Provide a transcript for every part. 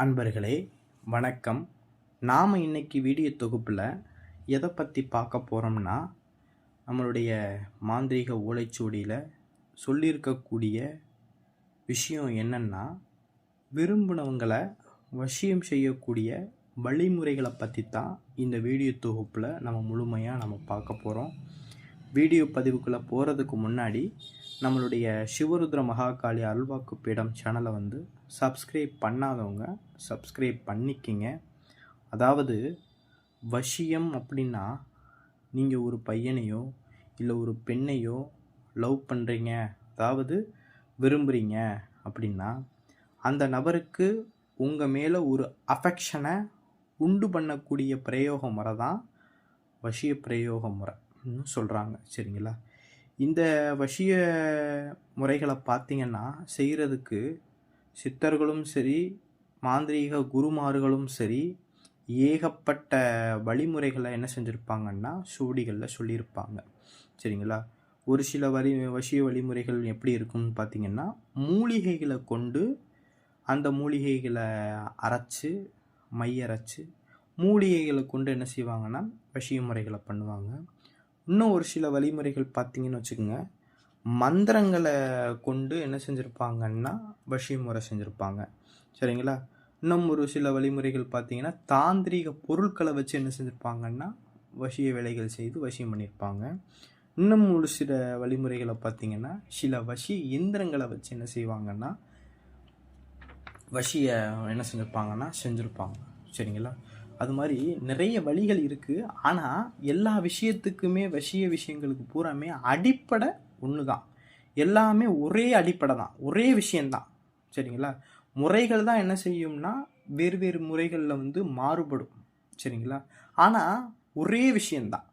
அன்பர்களே வணக்கம். நாம் இன்னைக்கு வீடியோ தொகுப்பில் எதை பற்றி பார்க்க போகிறோம்னா, நம்மளுடைய மாந்திரீக ஓலைச்சுவடியில் சொல்லியிருக்கக்கூடிய விஷயம் என்னென்னா, விரும்பினவங்களை வசியம் செய்யக்கூடிய வழிமுறைகளை பற்றி தான் இந்த வீடியோ தொகுப்பில் நம்ம முழுமையாக பார்க்க போகிறோம். வீடியோ பதிவுக்குள்ளே போகிறதுக்கு முன்னாடி நம்மளுடைய சிவருத்ர மகாகாளி அருள்வாக்கு பீடம் சேனலை சப்ஸ்கிரைப் பண்ணாதவங்க சப்ஸ்கிரைப் பண்ணிக்கிங்க. அதாவது வசியம் அப்படின்னா, நீங்கள் ஒரு பையனையோ இல்லை ஒரு பெண்ணையோ லவ் பண்ணுறீங்க, அதாவது விரும்புகிறீங்க அப்படின்னா, அந்த நபருக்கு உங்கள் மேலே ஒரு அஃபெக்ஷனை உண்டு பண்ணக்கூடிய பிரயோக முறை தான் வசிய பிரயோக முறைன்னு சொல்கிறாங்க. சரிங்களா? இந்த வசிய முறைகளை பார்த்திங்கன்னா, செய்கிறதுக்கு சித்தர்களும் சரி, மாந்திரீக குருமார்களும் சரி, ஏகப்பட்ட வழிமுறைகளை என்ன செஞ்சுருப்பாங்கன்னா சுவடிகளில் சொல்லியிருப்பாங்க. சரிங்களா? ஒரு சில வசிய வழிமுறைகள் எப்படி இருக்குன்னு பார்த்திங்கன்னா, மூலிகைகளை கொண்டு அந்த மூலிகைகளை அரைச்சி மையரைச்சி மூலிகைகளை கொண்டு என்ன செய்வாங்கன்னா வசிய முறைகளை பண்ணுவாங்க. இன்னும் ஒரு சில வழிமுறைகள் பார்த்திங்கன்னு வச்சுக்கோங்க, மந்திரங்களை கொண்டு என்ன செஞ்சுருப்பாங்கன்னா வசிய முறை செஞ்சுருப்பாங்க. சரிங்களா? இன்னும் ஒரு சில வழிமுறைகள் பார்த்திங்கன்னா, தாந்திரீக பொருட்களை வச்சு என்ன செஞ்சுருப்பாங்கன்னா வசிய வேலைகள் செய்து வசியம் பண்ணியிருப்பாங்க. இன்னும் ஒரு சில வழிமுறைகளை பார்த்திங்கன்னா, சில வசிய இயந்திரங்களை வச்சு என்ன செய்வாங்கன்னா வசிய என்ன செஞ்சுருப்பாங்கன்னா செஞ்சுருப்பாங்க. சரிங்களா? அது மாதிரி நிறைய வழிகள் இருக்குது. ஆனால் எல்லா விஷயத்துக்குமே வசிய விஷயங்களுக்கு பூராமே அடிப்படை ஒன்று தான். எல்லாமே ஒரே அடிப்படை தான், ஒரே விஷயந்தான். சரிங்களா? முறைகள் தான் என்ன செய்யும்னா வேறு வேறு முறைகளில் மாறுபடும். சரிங்களா? ஆனால் ஒரே விஷயந்தான்.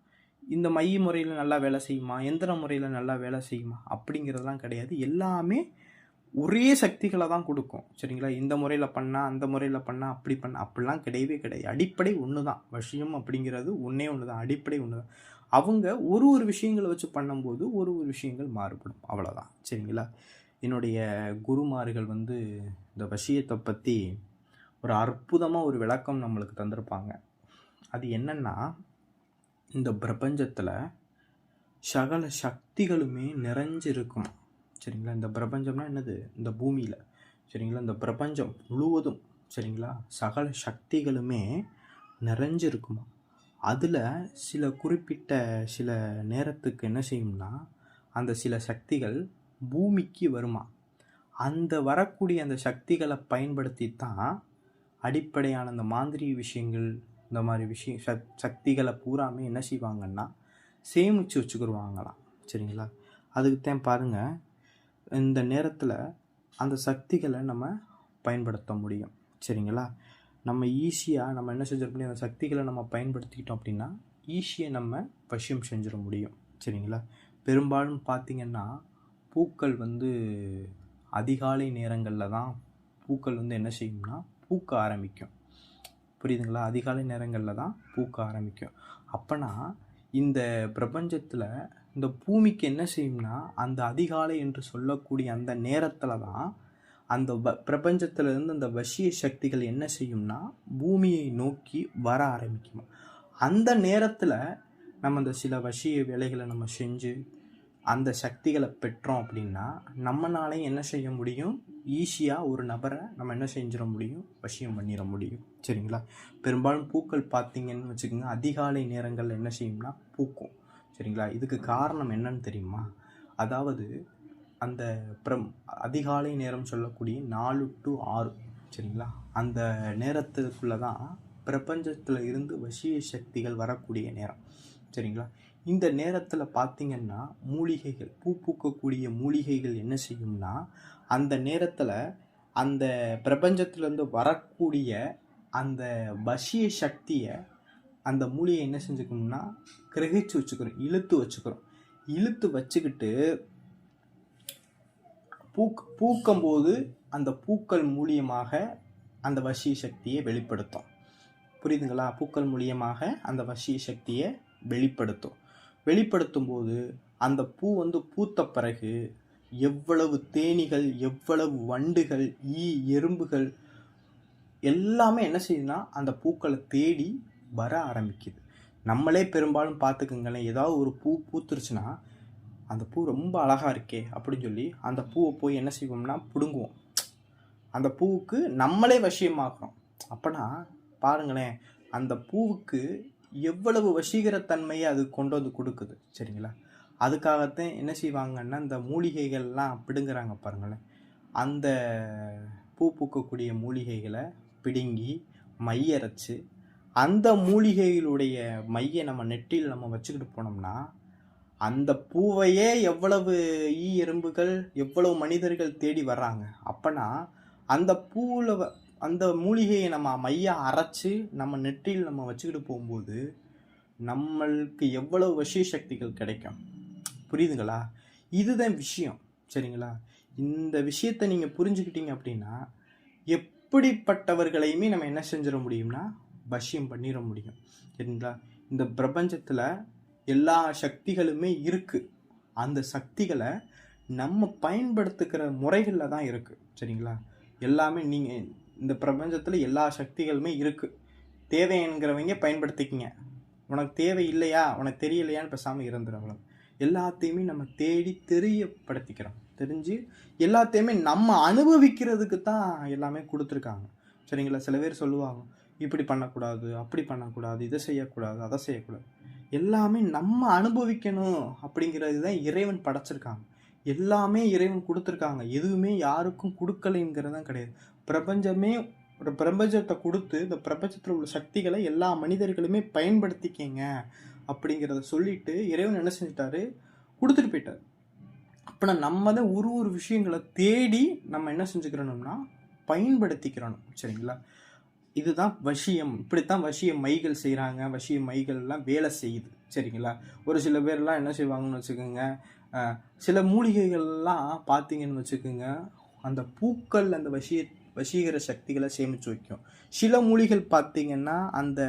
இந்த மைய முறையில் நல்லா வேலை செய்யுமா, எந்திர முறையில் நல்லா வேலை செய்யுமா அப்படிங்கிறதுலாம் கிடையாது. எல்லாமே ஒரே சக்திகளை தான் கொடுக்கும். சரிங்களா? இந்த முறையில் பண்ணால் அந்த முறையில் பண்ணால் அப்படி பண்ணால் அப்படிலாம் கிடையவே கிடையாது. அடிப்படை ஒன்று தான். வசியம் அப்படிங்கிறது ஒன்றே ஒன்று தான், அடிப்படை ஒன்று தான். அவங்க ஒரு ஒரு விஷயங்களை வச்சு பண்ணும்போது ஒரு ஒரு விஷயங்கள் மாறுபடும், அவ்வளோதான். சரிங்களா? என்னுடைய குருமார்கள் இந்த வசியத்தை பற்றி ஒரு அற்புதமாக ஒரு விளக்கம் நம்மளுக்கு தந்திருப்பாங்க. அது என்னென்னா, இந்த பிரபஞ்சத்தில் சகல சக்திகளுமே நிறைஞ்சிருக்கும். சரிங்களா? இந்த பிரபஞ்சம்னா என்னது? இந்த பூமியில். சரிங்களா? இந்த பிரபஞ்சம் முழுவதும் சரிங்களா சகல சக்திகளுமே நிறைஞ்சிருக்குமா. அதில் சில குறிப்பிட்ட சில நேரத்துக்கு என்ன செய்யும்னா, அந்த சில சக்திகள் பூமிக்கு வருமா. அந்த வரக்கூடிய அந்த சக்திகளை பயன்படுத்தி தான் அடிப்படையான அந்த மாந்திரீக விஷயங்கள், இந்த மாதிரி சக்திகளை பூராமே என்ன செய்வாங்கன்னா சேமித்து வச்சுக்கிடுவாங்களாம். சரிங்களா? அதுக்கு தான் பாருங்கள், இந்த நேரத்தில் அந்த சக்திகளை நம்ம பயன்படுத்த முடியும். சரிங்களா? நம்ம ஈஸியாக நம்ம என்ன செஞ்சிட அந்த சக்திகளை நம்ம பயன்படுத்திக்கிட்டோம் அப்படின்னா ஈஸியாக நம்ம வசியம் செஞ்சிட முடியும். சரிங்களா? பெரும்பாலும் பார்த்திங்கன்னா, பூக்கள் அதிகாலை நேரங்களில் தான் பூக்கள் என்ன செய்யும்னா பூக்க ஆரம்பிக்கும். புரியுதுங்களா? அதிகாலை நேரங்களில் தான் பூக்க ஆரம்பிக்கும். அப்போனா இந்த பிரபஞ்சத்தில் இந்த பூமிக்கு என்ன செய்யும்னா, அந்த அதிகாலை என்று சொல்லக்கூடிய அந்த நேரத்தில் தான் அந்த பிரபஞ்சத்திலிருந்து அந்த வசிய சக்திகள் என்ன செய்யும்னா பூமியை நோக்கி வர ஆரம்பிக்குமா. அந்த நேரத்தில் நம்ம அந்த சில வசிய வேலைகளை நம்ம செஞ்சு அந்த சக்திகளை பெற்றோம் அப்படின்னா நம்மளாலே என்ன செய்ய முடியும், ஈஸியாக ஒரு நபரை நம்ம என்ன செஞ்சிட முடியும், வசியம் பண்ணிட முடியும். சரிங்களா? பெரும்பாலும் பூக்கள் பார்த்திங்கன்னு வச்சுக்கோங்க, அதிகாலை நேரங்களில் என்ன செய்யும்னா பூக்கும். சரிங்களா? இதுக்கு காரணம் என்னன்னு தெரியுமா? அதாவது அந்த அதிகாலை நேரம் சொல்லக்கூடிய 4 to 6 சரிங்களா, அந்த நேரத்துக்குள்ளே தான் பிரபஞ்சத்தில் இருந்து வசிய சக்திகள் வரக்கூடிய நேரம். சரிங்களா? இந்த நேரத்தில் பார்த்திங்கன்னா மூலிகைகள், பூ பூக்கக்கூடிய மூலிகைகள் என்ன செய்யும்னா அந்த நேரத்தில் அந்த பிரபஞ்சத்திலேருந்து வரக்கூடிய அந்த வசிய சக்தியை அந்த மூலிகை என்ன செஞ்சுக்கணும்னா கிரகிச்சு வச்சுக்கிறோம், இழுத்து வச்சுக்கிட்டு பூக்கும்போது அந்த பூக்கள் மூலியமாக அந்த வசிய சக்தியை வெளிப்படுத்தும். புரியுதுங்களா? பூக்கள் மூலியமாக அந்த வசிய சக்தியை வெளிப்படுத்தும் போது அந்த பூ பூத்த பிறகு எவ்வளவு தேனீகள், எவ்வளவு வண்டுகள், ஈ, எறும்புகள் எல்லாமே என்ன செய்யுதுன்னா அந்த பூக்களை தேடி வர ஆரம்பிக்குது. நம்மளே பெரும்பாலும் பார்த்துக்குங்களேன், ஏதாவது ஒரு பூ பூத்துருச்சுன்னா அந்த பூ ரொம்ப அழகாக இருக்கே அப்படின்னு சொல்லி அந்த பூவை போய் என்ன செய்வோம்னா பிடுங்குவோம். அந்த பூவுக்கு நம்மளே வசியமாக்குறோம். அப்போனா பாருங்களேன், அந்த பூவுக்கு எவ்வளவு வசீகரத்தன்மையை அது கொண்டு வந்து கொடுக்குது. சரிங்களா? அதுக்காகத்தான் என்ன செய்வாங்கன்னா இந்த மூலிகைகள்லாம் பிடுங்குறாங்க பாருங்களேன். அந்த பூ பூக்கக்கூடிய மூலிகைகளை பிடுங்கி மையரைச்சு அந்த மூலிகைகளுடைய மையை நம்ம நெற்றியில் நம்ம வச்சுக்கிட்டு போனோம்னா அந்த பூவையே எவ்வளவு எறும்புகள் எவ்வளவு மனிதர்கள் தேடி வர்றாங்க. அப்போனா அந்த பூவில் அந்த மூலிகையை நம்ம மைய அரைச்சி நம்ம நெற்றியில் நம்ம வச்சுக்கிட்டு போகும்போது நம்மளுக்கு எவ்வளவு வசிய சக்திகள் கிடைக்கும். புரியுதுங்களா? இதுதான் விஷயம். சரிங்களா? இந்த விஷயத்தை நீங்கள் புரிஞ்சுக்கிட்டீங்க அப்படின்னா எப்படிப்பட்டவர்களையுமே நம்ம என்ன செஞ்சிட முடியும்னா வசியம் பண்ணிட முடியும். சரிங்களா? இந்த பிரபஞ்சத்தில் எல்லா சக்திகளுமே இருக்குது. அந்த சக்திகளை நம்ம பயன்படுத்துகிற முறைகளில் தான் இருக்குது. சரிங்களா? எல்லாமே நீங்கள் இந்த பிரபஞ்சத்தில் எல்லா சக்திகளுமே இருக்குது. தேவைங்கிறவங்க பயன்படுத்திக்கிங்க. உனக்கு தேவை இல்லையா, உனக்கு தெரியலையான்னு பேசாமல் இருந்துடும். எல்லாத்தையுமே நம்ம தேடி தெரியப்படுத்திக்கிறோம். தெரிஞ்சு எல்லாத்தையுமே நம்ம அனுபவிக்கிறதுக்கு தான் எல்லாமே கொடுத்துருக்காங்க. சரிங்களா? சில பேர் சொல்லுவாங்க இப்படி பண்ணக்கூடாது, அப்படி பண்ணக்கூடாது, இதை செய்யக்கூடாது, அதை செய்யக்கூடாது. எல்லாமே நம்ம அனுபவிக்கணும் அப்படிங்கிறது தான் இறைவன் படைச்சிருக்காங்க. எல்லாமே இறைவன் கொடுத்துருக்காங்க. எதுவுமே யாருக்கும் கொடுக்கலைங்கிறதான் கிடையாது. பிரபஞ்சமே ஒரு பிரபஞ்சத்தை கொடுத்து இந்த பிரபஞ்சத்தில் உள்ள சக்திகளை எல்லா மனிதர்களுமே பயன்படுத்திக்கங்க அப்படிங்கிறத சொல்லிட்டு இறைவன் என்ன செஞ்சிட்டாரு, கொடுத்துட்டு போயிட்டார். அப்போ நம்ம தான் ஒரு விஷயங்களை தேடி நம்ம என்ன செஞ்சுக்கிறோம்னா பயன்படுத்திக்கிறோம். சரிங்களா? இதுதான் வசியம். இப்படித்தான் வசிய மைகள் செய்கிறாங்க. வசிய மைகள்லாம் வேலை செய்யுது. சரிங்களா? ஒரு சில பேர்லாம் என்ன செய்வாங்கன்னு வச்சுக்கோங்க, சில மூலிகைகள்லாம் பார்த்தீங்கன்னு வச்சுக்கோங்க, அந்த பூக்கள் அந்த வசீகர சக்திகளை சேமித்து வைக்கும். சில மூலிகைகள் பார்த்தீங்கன்னா அந்த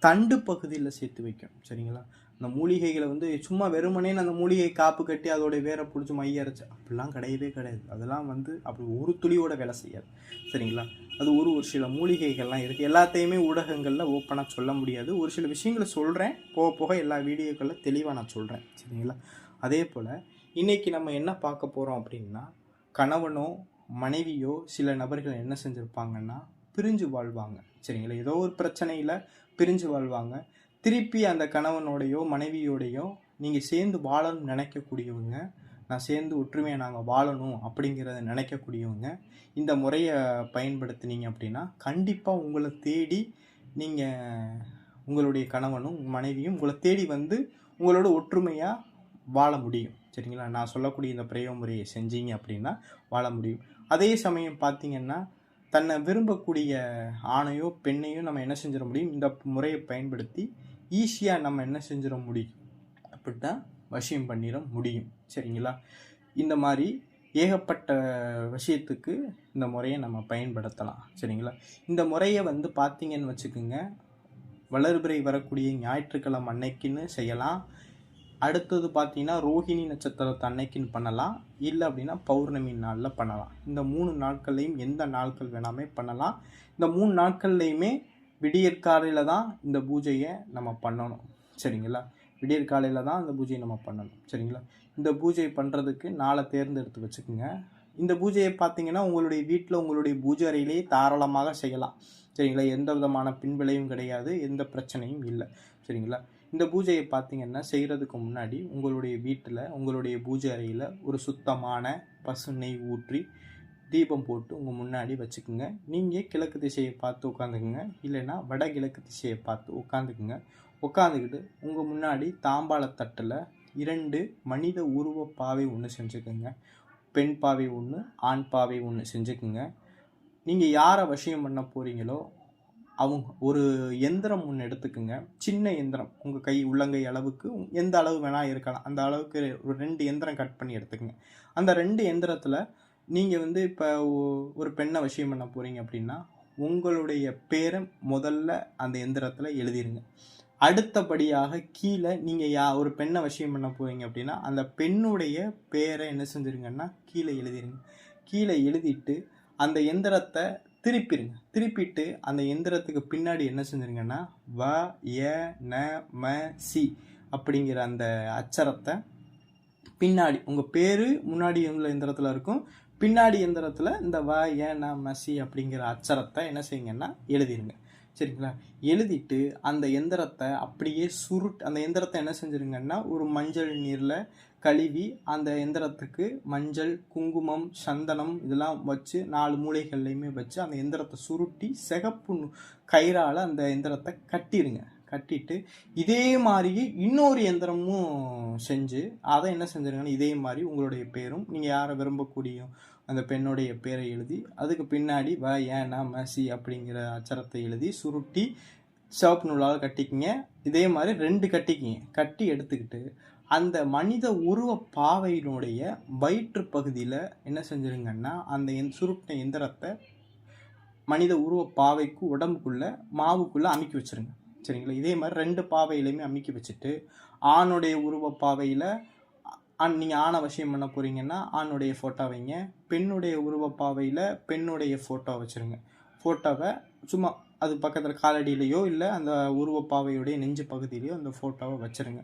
தண்டு பகுதியில் சேர்த்து வைக்கும். சரிங்களா? அந்த மூலிகைகளை வந்து சும்மா வெறுமனே அந்த மூலிகை காப்பு கட்டி அதோடைய வேரை பிடிச்சி மைய அரைச்சி அப்படிலாம் கிடையவே கிடையாது. அதெல்லாம் வந்து அப்படி ஒரு துளியோட வேலை செய்யாது. சரிங்களா? அது ஒரு சில மூலிகைகள்லாம் இருக்குது. எல்லாத்தையுமே ஊடகங்களில் ஓப்பனாக சொல்ல முடியாது. ஒரு சில விஷயங்களை சொல்கிறேன், போக போக எல்லா வீடியோக்களில் தெளிவாக நான் சொல்கிறேன். சரிங்களா? அதே போல் இன்றைக்கி நம்ம என்ன பார்க்க போகிறோம் அப்படின்னா, கணவனோ மனைவியோ சில நபர்கள் என்ன செஞ்சுருப்பாங்கன்னா பிரிஞ்சு வாழ்வாங்க. சரிங்களா? ஏதோ ஒரு பிரச்சனையில் பிரிஞ்சு வாழ்வாங்க. திருப்பி அந்த கணவனோடையோ மனைவியோடையோ நீங்கள் சேர்ந்து வாழணும்னு நினைக்கக்கூடியவங்க, நான் சேர்ந்து ஒற்றுமையாக நாங்கள் வாழணும் அப்படிங்கிறத நினைக்கக்கூடியவங்க இந்த முறையை பயன்படுத்தினீங்க அப்படின்னா கண்டிப்பாக உங்களை தேடி நீங்கள் உங்களுடைய கணவனும் மனைவியும் உங்களை தேடி வந்து உங்களோட ஒற்றுமையாக வாழ முடியும். சரிங்களா? நான் சொல்லக்கூடிய இந்த பிரயோக முறையை செஞ்சீங்க அப்படின்னா வாழ முடியும். அதே சமயம் பார்த்திங்கன்னா தன்னை விரும்பக்கூடிய ஆணையோ பெண்ணையோ நம்ம என்ன செஞ்சிட முடியும், இந்த முறையை பயன்படுத்தி ஈஸியாக நம்ம என்ன செஞ்சிட முடியும், அப்படித்தான் வசியம் பண்ணிட முடியும். சரிங்களா? இந்த மாதிரி ஏகப்பட்ட விஷயத்துக்கு இந்த முறையை நம்ம பயன்படுத்தலாம். சரிங்களா? இந்த முறையை வந்து பார்த்திங்கன்னு வச்சுக்கோங்க, வளர்பிறை வரக்கூடிய ஞாயிற்றுக்கிழமை அன்னைக்குன்னு செய்யலாம். அடுத்தது பார்த்தீங்கன்னா ரோஹிணி நட்சத்திரத்தை அன்னைக்குன்னு பண்ணலாம். இல்லை அப்படின்னா பௌர்ணமி நாளில் பண்ணலாம். இந்த 3 நாட்கள்லையும் எந்த நாட்கள் வேணாமே பண்ணலாம். இந்த 3 நாட்கள்லையுமே விடியற்காலையில் தான் இந்த பூஜையை நம்ம பண்ணணும். சரிங்களா? விடியற்காலையில் தான் இந்த பூஜையை நம்ம பண்ணணும். சரிங்களா? இந்த பூஜை பண்ணுறதுக்கு நாளை தேர்ந்தெடுத்து வச்சுக்கோங்க. இந்த பூஜையை பார்த்தீங்கன்னா உங்களுடைய வீட்டில் உங்களுடைய பூஜை அறையிலேயே தாராளமாக செய்யலாம். சரிங்களா? எந்த விதமான பின்விளைவும் கிடையாது, எந்த பிரச்சனையும் இல்லை. சரிங்களா? இந்த பூஜையை பார்த்தீங்கன்னா செய்கிறதுக்கு முன்னாடி உங்களுடைய வீட்டில் உங்களுடைய பூஜை அறையில் ஒரு சுத்தமான பசு நெய் ஊற்றி தீபம் போட்டு உங்கள் முன்னாடி வச்சுக்குங்க. நீங்கள் கிழக்கு திசையை பார்த்து உட்காந்துக்குங்க, இல்லைன்னா வடகிழக்கு திசையை பார்த்து உட்காந்துக்குங்க. உட்காந்துக்கிட்டு உங்கள் முன்னாடி தாம்பாளத்தட்டில் 2 மனித உருவ பாவை ஒன்று செஞ்சுக்குங்க. பெண் பாவை ஒன்று, ஆண் பாவை ஒன்று செஞ்சுக்குங்க. நீங்கள் யாரை வசியம் பண்ண போகிறீங்களோ அவங்க ஒரு எந்திரம் ஒன்று எடுத்துக்குங்க. சின்ன எந்திரம், உங்கள் கை உள்ளங்கை அளவுக்கு எந்த அளவு வேணால் இருக்கலாம், அந்த அளவுக்கு ஒரு 2 எந்திரம் கட் பண்ணி எடுத்துக்கங்க. அந்த 2 எந்திரத்தில் நீங்கள் வந்து இப்போ ஒரு பெண்ணை வசியம் பண்ண போகிறீங்க அப்படின்னா உங்களுடைய பேரை முதல்ல அந்த எந்திரத்தில் எழுதிருங்க. அடுத்தபடியாக கீழே நீங்கள் ஒரு பெண்ணை வசியம் பண்ண போகிறீங்க அப்படின்னா அந்த பெண்ணுடைய பேரை என்ன செஞ்சுருங்கன்னா கீழே எழுதிருங்க. கீழே எழுதிட்டு அந்த எந்திரத்தை திருப்பிடுங்க. திருப்பிட்டு அந்த எந்திரத்துக்கு பின்னாடி என்ன செஞ்சுருங்கன்னா வ ய ந ம சி அப்படிங்கிற அந்த அச்சரத்தை பின்னாடி உங்கள் பேர் முன்னாடி உள்ள எந்திரத்தில் இருக்கும், பின்னாடி எந்திரத்தில் இந்த வ ய ந ம சி அப்படிங்கிற அச்சரத்தை என்ன செய்யுங்கன்னா எழுதிடுங்க. சரிங்களா? எழுதிட்டு அந்த எந்திரத்தை அப்படியே அந்த எந்திரத்தை என்ன செஞ்சுருங்கன்னா ஒரு மஞ்சள் நீரில் கழுவி அந்த எந்திரத்துக்கு மஞ்சள், குங்குமம், சந்தனம் இதெல்லாம் வச்சு 4 மூலைகள்லையுமே வச்சு அந்த எந்திரத்தை சுருட்டி சிகப்பு கயிறால் அந்த எந்திரத்தை கட்டிடுங்க. கட்டிட்டு இதே மாதிரியே இன்னொரு எந்திரமும் செஞ்சு அதை என்ன செஞ்சுருங்கன்னா இதே மாதிரி உங்களுடைய பேரும் நீங்கள் யாரை விரும்பக்கூடிய அந்த பெண்ணுடைய பேரை எழுதி அதுக்கு பின்னாடி வ ஏனா மசி அப்படிங்கிற அச்சரத்தை எழுதி சுருட்டி சிவப்பு நூலால் கட்டிக்கிங்க. இதே மாதிரி 2 கட்டிக்கிங்க. கட்டி எடுத்துக்கிட்டு அந்த மனித உருவ பாவையினுடைய வயிற்று பகுதியில் என்ன செஞ்சுருங்கன்னா அந்த சுருட்டின எந்திரத்தை மனித உருவ பாவைக்கு உடம்புக்குள்ளே மாவுக்குள்ளே அமுக்கி வச்சுருங்க. சரிங்களா? இதே மாதிரி 2 பாவையிலையுமே அமுக்கி வச்சுட்டு ஆணுடைய உருவ பாவையில் நீங்கள் ஆணை வசியம் பண்ண போகிறீங்கன்னா ஆணுடைய ஃபோட்டோ வைங்க, பெண்ணுடைய உருவ பாவையில் பெண்ணுடைய ஃபோட்டோ வச்சுருங்க. ஃபோட்டோவை சும்மா அது பக்கத்தில் காலடியிலையோ இல்லை அந்த உருவப்பாவையுடைய நெஞ்சு பகுதியிலையோ அந்த ஃபோட்டோவை வச்சுருங்க.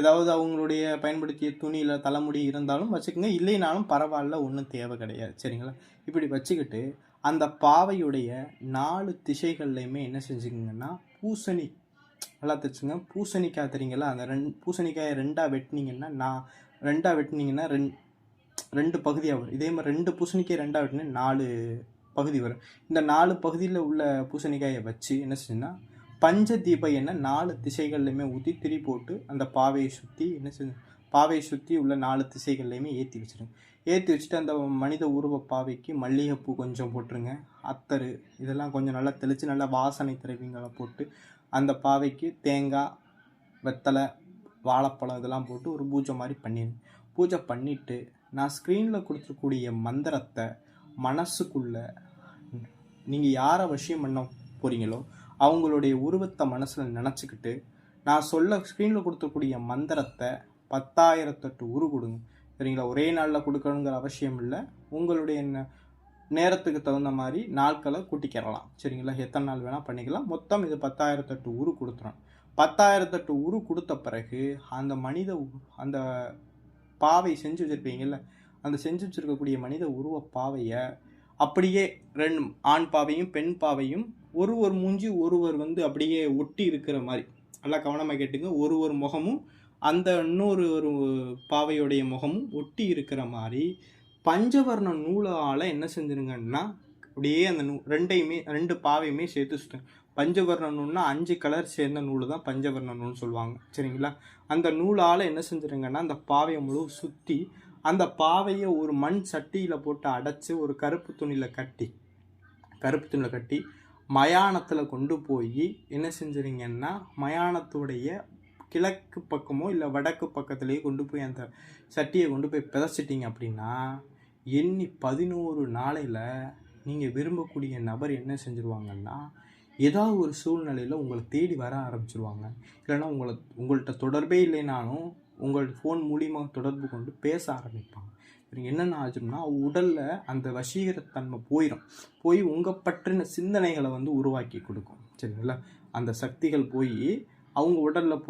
ஏதாவது அவங்களுடைய பயன்படுத்திய துணியில் தலைமுடி இருந்தாலும் வச்சுக்கோங்க, இல்லைனாலும் பரவாயில்ல, ஒன்றும் தேவை கிடையாது. சரிங்களா? இப்படி வச்சுக்கிட்டு அந்த பாவையுடைய 4 திசைகள்லையுமே என்ன செஞ்சுக்கிங்கன்னா பூசணி நல்லா தைச்சுங்க. பூசணிக்காய் தெரியுங்களா? அந்த பூசணிக்காயை 2ஆக வெட்டினீங்கன்னா 2 பகுதியாக வரும். இதே மாதிரி 2 பூசணிக்காய் 2ஆக வெட்டினா 4 பகுதி வரும். இந்த 4 பகுதியில் உள்ள பூசணிக்காயை வச்சு என்ன செஞ்சுன்னா பஞ்ச தீப எண்ணெய் 4 திசைகள்லையுமே ஊற்றி திரி போட்டு அந்த பாவையை சுற்றி உள்ள 4 திசைகள்லையுமே ஏற்றி வச்சுருங்க. ஏற்றி வச்சுட்டு அந்த மனித உருவ பாவைக்கு மல்லிகைப்பூ கொஞ்சம் போட்டுருங்க, அத்தரு இதெல்லாம் கொஞ்சம் நல்லா தெளித்து நல்லா வாசனை திரவியங்களை போட்டு அந்த பாவைக்கு தேங்காய், வெத்தலை, வாழைப்பழம் இதெல்லாம் போட்டு ஒரு பூஜை மாதிரி பண்ணிடுங்க. பூஜை பண்ணிவிட்டு நான் ஸ்க்ரீனில் கொடுத்துருக்கூடிய மந்திரத்தை மனசுக்குள்ளே நீங்கள் யாரை வசியம் பண்ண போகிறீங்களோ அவங்களுடைய உருவத்தை மனசில் நினச்சிக்கிட்டு நான் ஸ்க்ரீனில் கொடுத்துக்கூடிய மந்திரத்தை 10,008 உரு கொடுங்க. சரிங்களா? ஒரே நாளில் கொடுக்கணுங்கிற அவசியம் இல்லை. உங்களுடைய நேரத்துக்கு தகுந்த மாதிரி நாட்களை கூட்டிக்கிறலாம். சரிங்களா? எத்தனை நாள் வேணால் பண்ணிக்கலாம். மொத்தம் இது 10,008 உரு கொடுத்துரும். 10,008 உரு கொடுத்த பிறகு அந்த பாவை செஞ்சு வச்சுருப்பீங்கள்ல, அந்த செஞ்சு வச்சுருக்கக்கூடிய மனித உருவ பாவையை அப்படியே 2 ஆண் பாவையும் பெண் பாவையும் ஒரு மூஞ்சி ஒருவர் அப்படியே ஒட்டி இருக்கிற மாதிரி நல்லா கவனமாக கேட்டுங்க. ஒரு முகமும் அந்த இன்னொரு பாவையுடைய முகமும் ஒட்டி இருக்கிற மாதிரி பஞ்சவர்ண நூலால் என்ன செஞ்சுருங்கன்னா அப்படியே அந்த 2 பாவையுமே சேர்த்து சுற்றுங்க. பஞ்சவர்ண நூல்னா 5 கலர் சேர்ந்த நூல் தான் பஞ்சவர்ண நூல்னு சொல்லுவாங்க. சரிங்களா? அந்த நூலால் என்ன செஞ்சுருங்கன்னா அந்த பாவையை முழு சுற்றி அந்த பாவையை ஒரு மண் சட்டியில் போட்டு அடைச்சி ஒரு கருப்பு துணியில் கட்டி மயானத்தில் கொண்டு போய் என்ன செஞ்சுருங்கன்னா மயானத்துடைய கிழக்கு பக்கமோ இல்லை வடக்கு பக்கத்துலேயே கொண்டு போய் அந்த சட்டியை கொண்டு போய் பிதைச்சிட்டிங்க அப்படின்னா எண்ணி 11 நாளையில் நீங்கள் விரும்பக்கூடிய நபர் என்ன செஞ்சுருவாங்கன்னா ஏதாவது ஒரு சூழ்நிலையில் உங்களை தேடி வர ஆரம்பிச்சிருவாங்க. இல்லைன்னா உங்கள்கிட்ட தொடர்பே இல்லைனாலும் உங்கள் ஃபோன் மூலியமாக தொடர்பு கொண்டு பேச ஆரம்பிப்பாங்க. என்னென்ன ஆச்சுன்னா உடலில் அந்த வசீகரத்தன்மை போய் உங்கள் பற்றின சிந்தனைகளை உருவாக்கி கொடுக்கும். சரிங்களா? அந்த சக்திகள் அவங்க உடலில்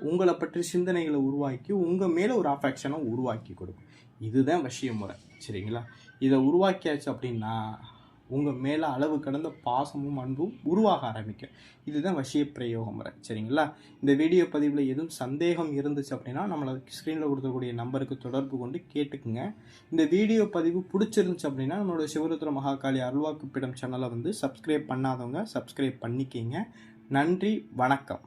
உங்களை பற்றி சிந்தனைகளை உருவாக்கி உங்கள் மேலே ஒரு அஃபெக்ஷனை உருவாக்கி கொடுக்கும். இதுதான் வசிய முறை. சரிங்களா? இதை உருவாக்கியாச்சு அப்படின்னா உங்கள் மேலே அளவு கடந்த பாசமும் அன்பும் உருவாக ஆரம்பிக்கும். இதுதான் வசிய பிரயோக முறை. சரிங்களா? இந்த வீடியோ பதிவில் எதுவும் சந்தேகம் இருந்துச்சு அப்படின்னா நம்மளை ஸ்க்ரீனில் கொடுக்கக்கூடிய நம்பருக்கு தொடர்பு கொண்டு கேட்டுக்குங்க. இந்த வீடியோ பதிவு பிடிச்சிருந்துச்சு அப்படின்னா நம்மளோட சிவருத்ர மகாகாளி அருள்வாக்குப்பிடம் சேனலை சப்ஸ்கிரைப் பண்ணாதவங்க சப்ஸ்கிரைப் பண்ணிக்கிங்க. நன்றி, வணக்கம்.